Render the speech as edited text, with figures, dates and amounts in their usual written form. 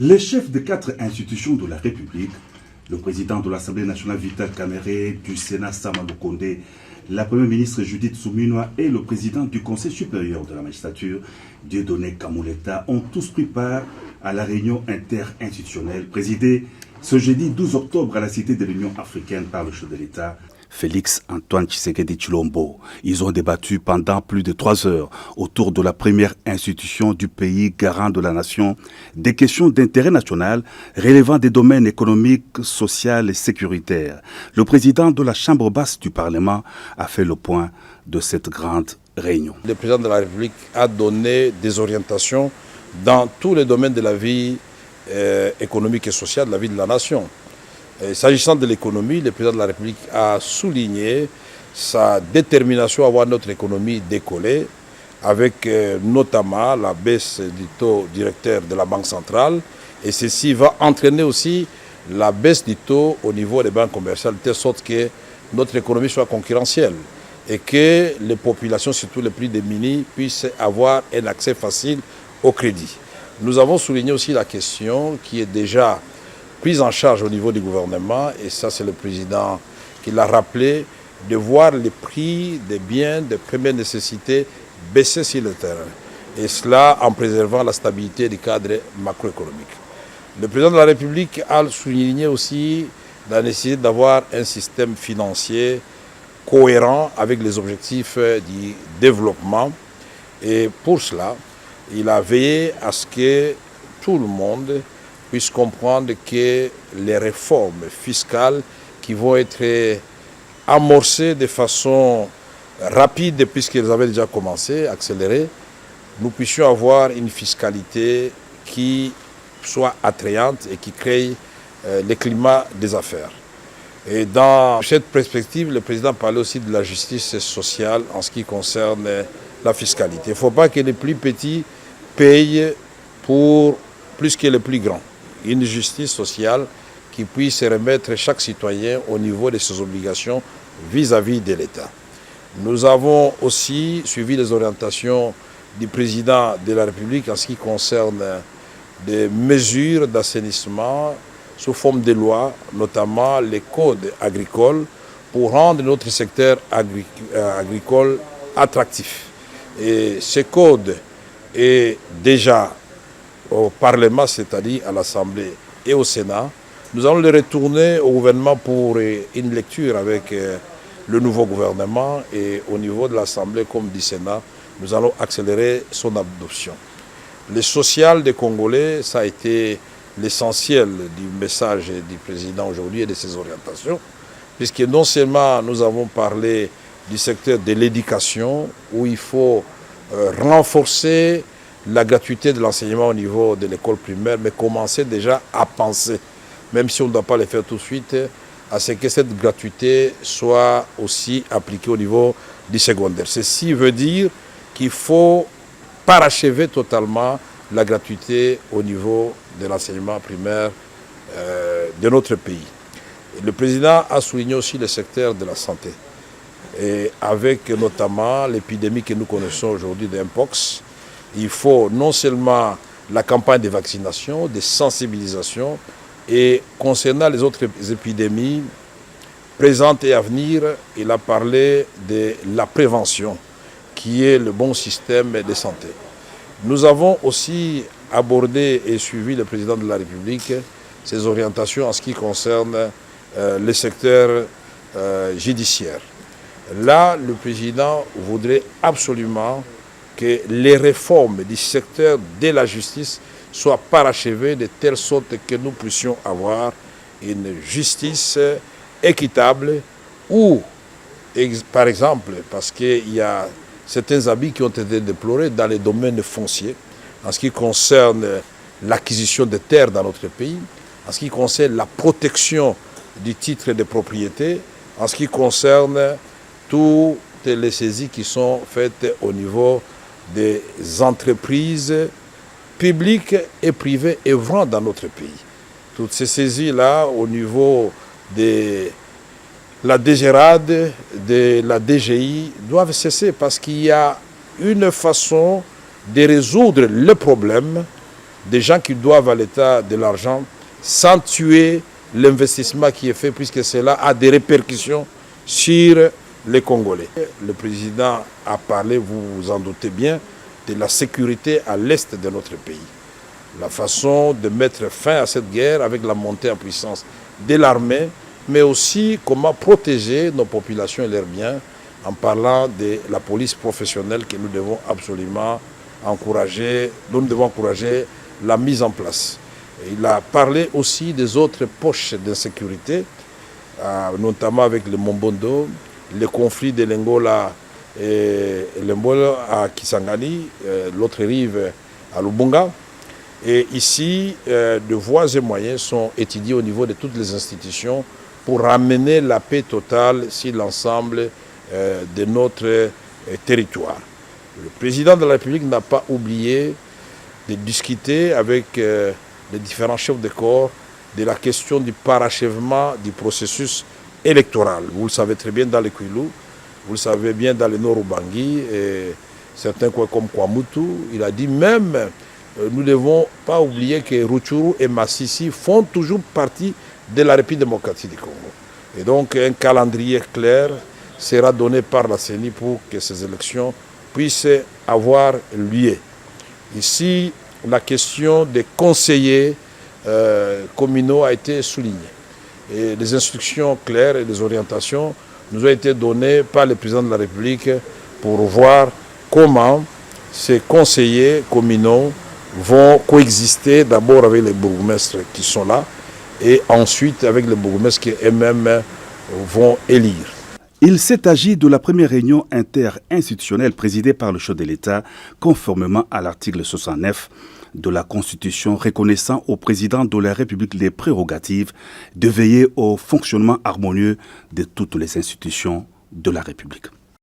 Les chefs de 4 institutions de la République, le président de l'Assemblée nationale Vital Kamerhe, du Sénat Sama Lukonde, la première ministre Judith Suminwa et le président du Conseil supérieur de la magistrature, Dieudonné Kamuleta, ont tous pris part à la réunion interinstitutionnelle présidée ce jeudi 12 octobre à la Cité de l'Union africaine par le chef de l'État, Félix Antoine Tshisekedi Tshilombo. Ils ont débattu pendant plus de 3 heures autour de la première institution du pays garant de la nation des questions d'intérêt national relevant des domaines économiques, sociaux et sécuritaires. Le président de la Chambre basse du Parlement a fait le point de cette grande réunion. Le président de la République a donné des orientations dans tous les domaines de la vie économique et sociale de la vie de la nation. S'agissant de l'économie, le président de la République a souligné sa détermination à voir notre économie décoller avec notamment la baisse du taux directeur de la Banque centrale, et ceci va entraîner aussi la baisse du taux au niveau des banques commerciales de telle sorte que notre économie soit concurrentielle et que les populations, surtout les plus démunies, puissent avoir un accès facile au crédit. Nous avons souligné aussi la question qui est déjà prise en charge au niveau du gouvernement, et ça c'est le président qui l'a rappelé, de voir les prix des biens de première nécessité baisser sur le terrain. Et cela en préservant la stabilité du cadre macroéconomique. Le président de la République a souligné aussi la nécessité d'avoir un système financier cohérent avec les objectifs du développement. Et pour cela, il a veillé à ce que tout le monde puisse comprendre que les réformes fiscales qui vont être amorcées de façon rapide puisqu'elles avaient déjà commencé, accélérées, nous puissions avoir une fiscalité qui soit attrayante et qui crée le climat des affaires. Et dans cette perspective, le président parlait aussi de la justice sociale en ce qui concerne la fiscalité. Il ne faut pas que les plus petits payent pour plus que les plus grands. Une justice sociale qui puisse remettre chaque citoyen au niveau de ses obligations vis-à-vis de l'État. Nous avons aussi suivi les orientations du président de la République en ce qui concerne des mesures d'assainissement sous forme de loi, notamment les codes agricoles, pour rendre notre secteur agricole attractif. Et ce code est déjà au Parlement, c'est-à-dire à l'Assemblée et au Sénat. Nous allons le retourner au gouvernement pour une lecture avec le nouveau gouvernement, et au niveau de l'Assemblée comme du Sénat, nous allons accélérer son adoption. Le social des Congolais, ça a été l'essentiel du message du président aujourd'hui et de ses orientations, puisque non seulement nous avons parlé du secteur de l'éducation, où il faut renforcer la gratuité de l'enseignement au niveau de l'école primaire, mais commencer déjà à penser, même si on ne doit pas le faire tout de suite, à ce que cette gratuité soit aussi appliquée au niveau du secondaire. Ceci veut dire qu'il faut parachever totalement la gratuité au niveau de l'enseignement primaire de notre pays. Et le président a souligné aussi le secteur de la santé, et avec notamment l'épidémie que nous connaissons aujourd'hui de Mpox. Il faut non seulement la campagne de vaccination, de sensibilisation, et concernant les autres épidémies présentes et à venir, il a parlé de la prévention, qui est le bon système de santé. Nous avons aussi abordé et suivi le président de la République ses orientations en ce qui concerne le secteur judiciaire. Là, le président voudrait absolument que les réformes du secteur de la justice soient parachevées de telle sorte que nous puissions avoir une justice équitable où, par exemple, parce qu'il y a certains abus qui ont été déplorés dans les domaines fonciers, en ce qui concerne l'acquisition de terres dans notre pays, en ce qui concerne la protection du titre de propriété, en ce qui concerne toutes les saisies qui sont faites au niveau des entreprises publiques et privées œuvrant dans notre pays. Toutes ces saisies-là, au niveau de la DGRAD, de la DGI, doivent cesser parce qu'il y a une façon de résoudre le problème des gens qui doivent à l'État de l'argent sans tuer l'investissement qui est fait, puisque cela a des répercussions sur les Congolais. Le président a parlé, vous vous en doutez bien, de la sécurité à l'est de notre pays. La façon de mettre fin à cette guerre avec la montée en puissance de l'armée, mais aussi comment protéger nos populations et leurs biens en parlant de la police professionnelle que nous devons absolument encourager, dont nous devons encourager la mise en place. Et il a parlé aussi des autres poches d'insécurité, notamment avec le Mombondo, le conflit de l'Angola et l'Angola à Kisangani, l'autre rive à Lubunga. Et ici, de voies et moyens sont étudiés au niveau de toutes les institutions pour ramener la paix totale sur l'ensemble de notre territoire. Le président de la République n'a pas oublié de discuter avec les différents chefs de corps de la question du parachèvement du processus électoral. Vous le savez très bien dans le Kwilu, vous le savez bien dans le Nord Ubangi, et certains coins comme Kwamutu. Il a dit même, nous ne devons pas oublier que Rutshuru et Massissi font toujours partie de la République démocratique du Congo. Et donc un calendrier clair sera donné par la CENI pour que ces élections puissent avoir lieu. Ici, la question des conseillers communaux a été soulignée. Et les instructions claires et les orientations nous ont été données par le président de la République pour voir comment ces conseillers communaux vont coexister d'abord avec les bourgmestres qui sont là et ensuite avec les bourgmestres qui eux-mêmes vont élire. Il s'est agi de la première réunion interinstitutionnelle présidée par le chef de l'État, conformément à l'article 69 de la Constitution reconnaissant au président de la République les prérogatives de veiller au fonctionnement harmonieux de toutes les institutions de la République.